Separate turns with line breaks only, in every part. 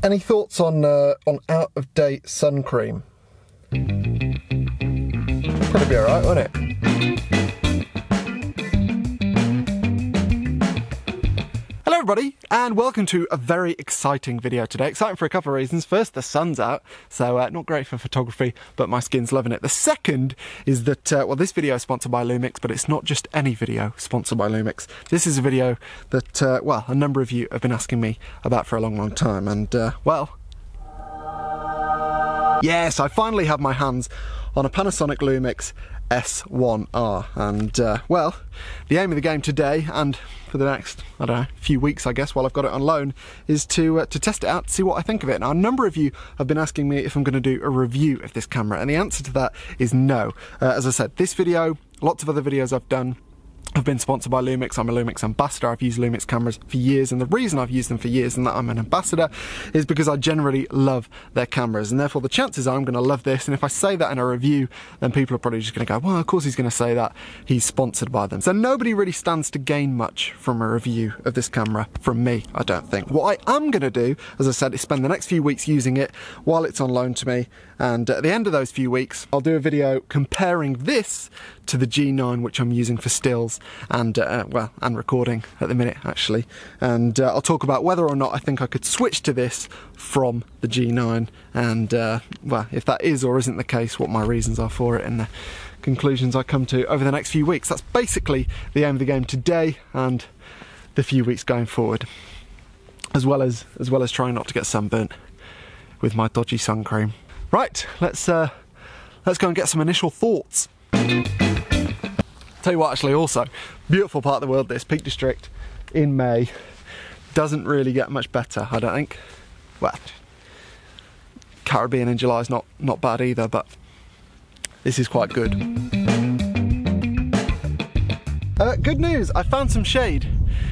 Any thoughts on out-of-date sun cream? Probably be alright, won't it? Hello everybody, and welcome to a very exciting video today. Exciting for a couple of reasons. First, the sun's out, so not great for photography, but my skin's loving it. The second is that, well, this video is sponsored by Lumix, but it's not just any video sponsored by Lumix. This is a video that, well, a number of you have been asking me about for a long, long time, and, well... yes, I finally have my hands on a Panasonic Lumix S1R, and well, the aim of the game today and for the next, I don't know, few weeks I guess, while I've got it on loan, is to test it out, to see what I think of it. Now, a number of you have been asking me if I'm going to do a review of this camera, and the answer to that is no. As I said, this video, lots of other videos I've done, have been sponsored by Lumix. I'm a Lumix ambassador. I've used Lumix cameras for years, and the reason I've used them for years and that I'm an ambassador is because I generally love their cameras, and therefore the chances are I'm going to love this. And if I say that in a review, then people are probably just going to go, well, of course he's going to say that, he's sponsored by them. So nobody really stands to gain much from a review of this camera from me, I don't think. What I am going to do, as I said, is spend the next few weeks using it while it's on loan to me, and at the end of those few weeks I'll do a video comparing this to the G9, which I'm using for stills and well, and recording at the minute actually, and I'll talk about whether or not I think I could switch to this from the G9, and well, if that is or isn't the case, what my reasons are for it and the conclusions I come to over the next few weeks. That's basically the aim of the game today and the few weeks going forward, as well as trying not to get sunburnt with my dodgy sun cream. Right, let's go and get some initial thoughts. Tell you what, actually, also, beautiful part of the world, this Peak District in May doesn't really get much better, I don't think. Well, Caribbean in July is not bad either, but this is quite good. Good news, I found some shade,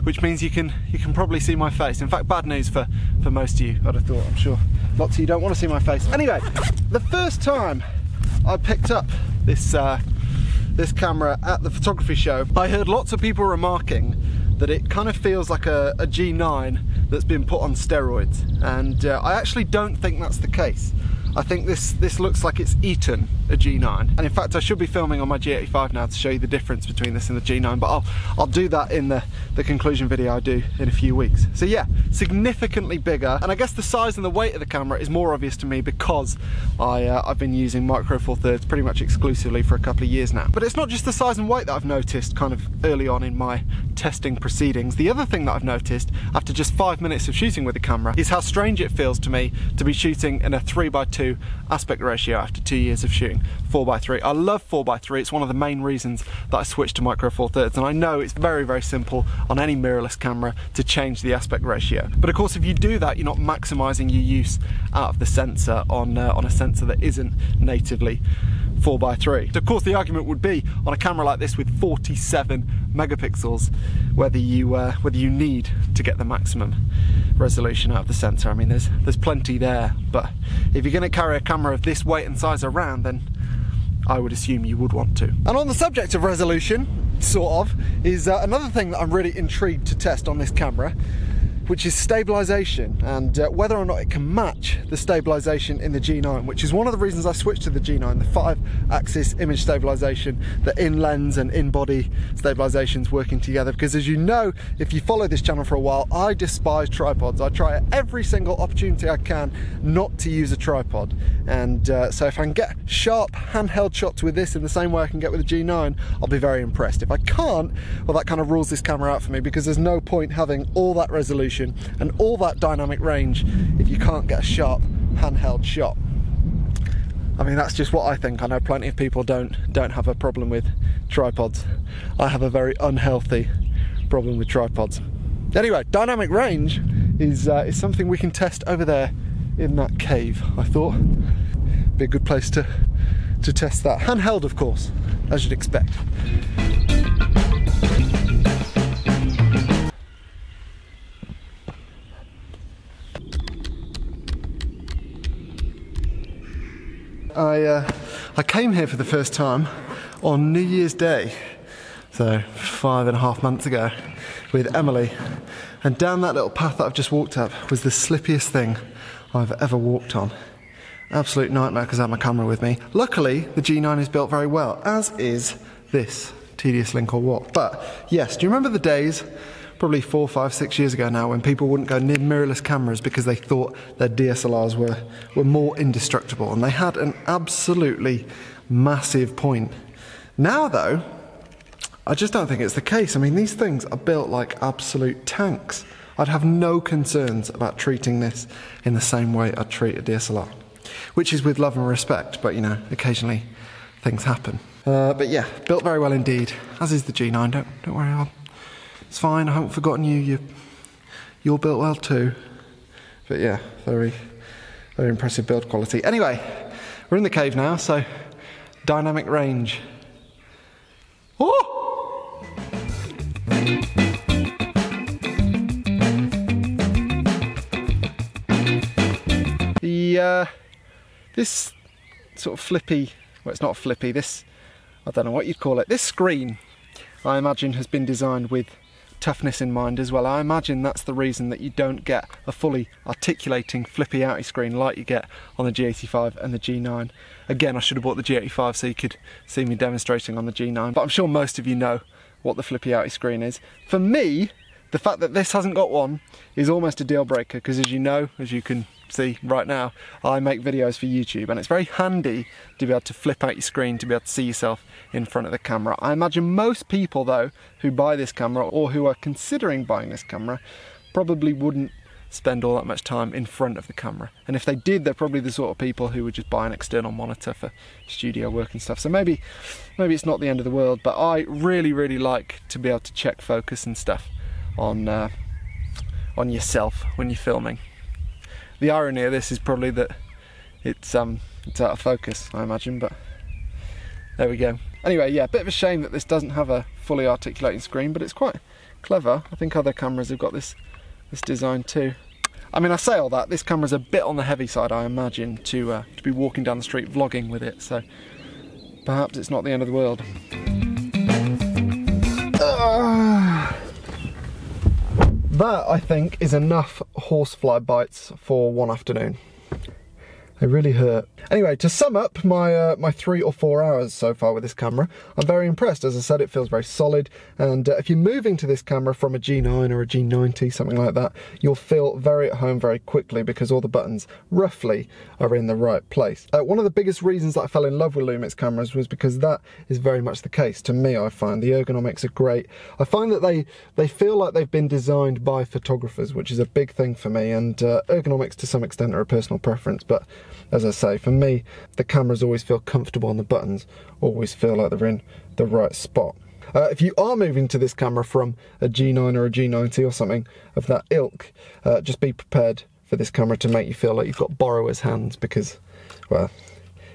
which means you can probably see my face. In fact, bad news for most of you, I'd have thought, I'm sure. Lots of you don't want to see my face. Anyway, the first time I picked up this camera at the photography show, I heard lots of people remarking that it kind of feels like a G9 that's been put on steroids, and I actually don't think that's the case. I think this looks like it's eaten a G9, and in fact I should be filming on my G85 now to show you the difference between this and the G9, but I'll do that in the conclusion video I do in a few weeks. So yeah, significantly bigger, and I guess the size and the weight of the camera is more obvious to me because I've been using Micro Four Thirds pretty much exclusively for a couple of years now. But it's not just the size and weight that I've noticed kind of early on in my testing proceedings. The other thing that I've noticed after just 5 minutes of shooting with the camera is how strange it feels to me to be shooting in a 3:2 aspect ratio after 2 years of shooting 4:3. I love 4:3. It's one of the main reasons that I switched to Micro Four Thirds, and I know it's very, very simple on any mirrorless camera to change the aspect ratio. But of course, if you do that, you're not maximising your use out of the sensor on a sensor that isn't natively 4:3. So of course, the argument would be on a camera like this with 47 megapixels, whether you need to get the maximum resolution out of the sensor. I mean, there's plenty there, but if you're going to carry a camera of this weight and size around, then I would assume you would want to. And on the subject of resolution, sort of, is another thing that I'm really intrigued to test on this camera, which is stabilisation, and whether or not it can match the stabilisation in the G9, which is one of the reasons I switched to the G9, the 5-axis image stabilisation, the in-lens and in-body stabilisations working together. Because as you know, if you follow this channel for a while, I despise tripods. I try at every single opportunity I can not to use a tripod, and so if I can get sharp handheld shots with this in the same way I can get with the G9, I'll be very impressed. If I can't, well, that kind of rules this camera out for me, because there's no point having all that resolution and all that dynamic range if you can't get a sharp handheld shot. I mean, that's just what I think. I know plenty of people don't have a problem with tripods. I have a very unhealthy problem with tripods. Anyway, dynamic range is something we can test over there in that cave. I thought be a good place to test that. Handheld, of course, as you'd expect. I came here for the first time on New Year's Day, so 5.5 months ago, with Emily. And down that little path that I've just walked up was the slippiest thing I've ever walked on. Absolute nightmare because I had my camera with me. Luckily, the G9 is built very well, as is this tedious link or what. But yes, do you remember the days, probably 4, 5, 6 years ago now, when people wouldn't go near mirrorless cameras because they thought their DSLRs were more indestructible, and they had an absolutely massive point. Now though, I just don't think it's the case. I mean, these things are built like absolute tanks. I'd have no concerns about treating this in the same way I'd treat a DSLR, which is with love and respect, but you know, occasionally things happen. But yeah, built very well indeed, as is the G9. Don't worry, it's fine. I haven't forgotten you. You're built well too. But yeah, very, very impressive build quality. Anyway, we're in the cave now, so dynamic range. Oh! This sort of flippy, well, it's not flippy, this, I don't know what you'd call it, this screen, I imagine, has been designed with toughness in mind as well. I imagine that's the reason that you don't get a fully articulating flippy outy screen like you get on the G85 and the G9. Again, I should have bought the G85 so you could see me demonstrating on the G9, but I'm sure most of you know what the flippy outy screen is. For me, the fact that this hasn't got one is almost a deal breaker, because as you know, as you can see right now, I make videos for YouTube, and it's very handy to be able to flip out your screen to be able to see yourself in front of the camera. I imagine most people though who buy this camera, or who are considering buying this camera, probably wouldn't spend all that much time in front of the camera, and if they did, they're probably the sort of people who would just buy an external monitor for studio work and stuff. So maybe it's not the end of the world, but I really like to be able to check focus and stuff on yourself when you're filming. The irony of this is probably that it's out of focus, I imagine, but there we go. Anyway, yeah, bit of a shame that this doesn't have a fully articulating screen, but it's quite clever. I think other cameras have got this design too. I mean, I say all that, this camera's a bit on the heavy side, I imagine, to be walking down the street vlogging with it, so perhaps it's not the end of the world. That, I think, is enough horsefly bites for one afternoon. They really hurt. Anyway, to sum up my 3 or 4 hours so far with this camera, I'm very impressed. As I said, it feels very solid, and if you're moving to this camera from a G9 or a G90, something like that, you'll feel very at home very quickly, because all the buttons roughly are in the right place. One of the biggest reasons that I fell in love with Lumix cameras was because that is very much the case. To me, I find the ergonomics are great. I find that they feel like they've been designed by photographers, which is a big thing for me, and ergonomics to some extent are a personal preference, but as I say, for me, the cameras always feel comfortable and the buttons always feel like they're in the right spot. If you are moving to this camera from a G9 or a G90 or something of that ilk, just be prepared for this camera to make you feel like you've got borrower's hands, because, well,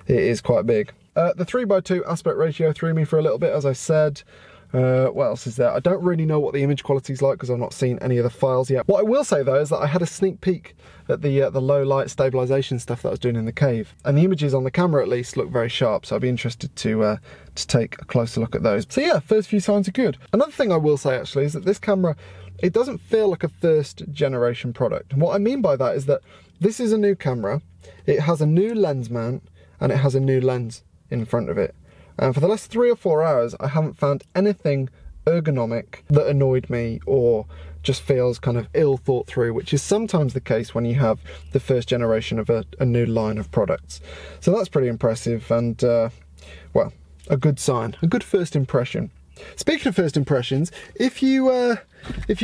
it is quite big. The 3:2 aspect ratio threw me for a little bit, as I said. What else is there? I don't really know what the image quality is like because I've not seen any of the files yet. What I will say though is that I had a sneak peek at the low light stabilization stuff that I was doing in the cave, and the images on the camera at least look very sharp, so I'd be interested to take a closer look at those. So yeah, first few signs are good. Another thing I will say actually is that this camera, it doesn't feel like a first generation product. And what I mean by that is that this is a new camera, it has a new lens mount, and it has a new lens in front of it. And for the last 3 or 4 hours, I haven't found anything ergonomic that annoyed me or just feels kind of ill thought through, which is sometimes the case when you have the first generation of a new line of products. So that's pretty impressive, and well, a good sign, a good first impression. Speaking of first impressions, if you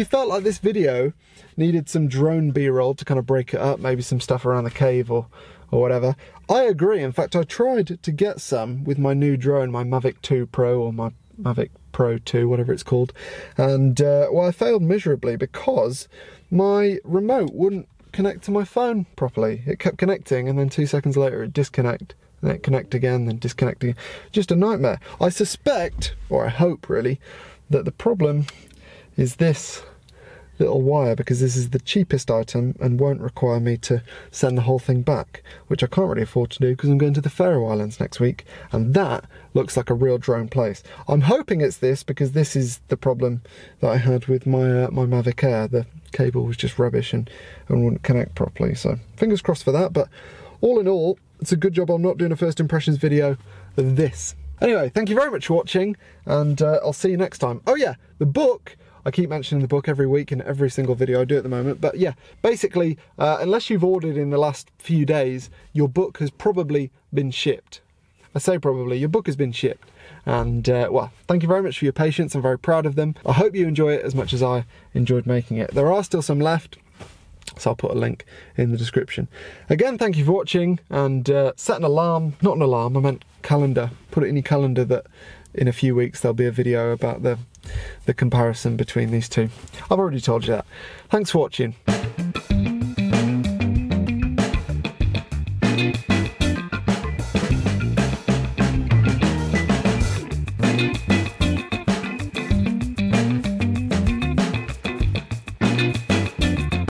felt like this video needed some drone B-roll to kind of break it up, maybe some stuff around the cave or whatever, I agree. In fact, I tried to get some with my new drone, my Mavic 2 Pro or my Mavic Pro 2, whatever it's called, and well, I failed miserably because my remote wouldn't connect to my phone properly. It kept connecting, and then 2 seconds later it disconnected, and then it connect again, then disconnect again. Just a nightmare. I suspect, or I hope really, that the problem is this little wire because this is the cheapest item and won't require me to send the whole thing back, which I can't really afford to do because I'm going to the Faroe Islands next week, and that looks like a real drone place. I'm hoping it's this because this is the problem that I had with my my Mavic Air. The cable was just rubbish and wouldn't connect properly, so fingers crossed for that. But all in all, it's a good job I'm not doing a first impressions video of this. Anyway, thank you very much for watching, and I'll see you next time. Oh yeah, the book, I keep mentioning the book every week in every single video I do at the moment, but yeah, basically, unless you've ordered in the last few days, your book has probably been shipped. I say probably, your book has been shipped. And well, thank you very much for your patience. I'm very proud of them. I hope you enjoy it as much as I enjoyed making it. There are still some left, so I'll put a link in the description. Again, thank you for watching, and set an alarm, not an alarm, I meant calendar. Put it in your calendar that in a few weeks there'll be a video about the comparison between these two. I've already told you that. Thanks for watching.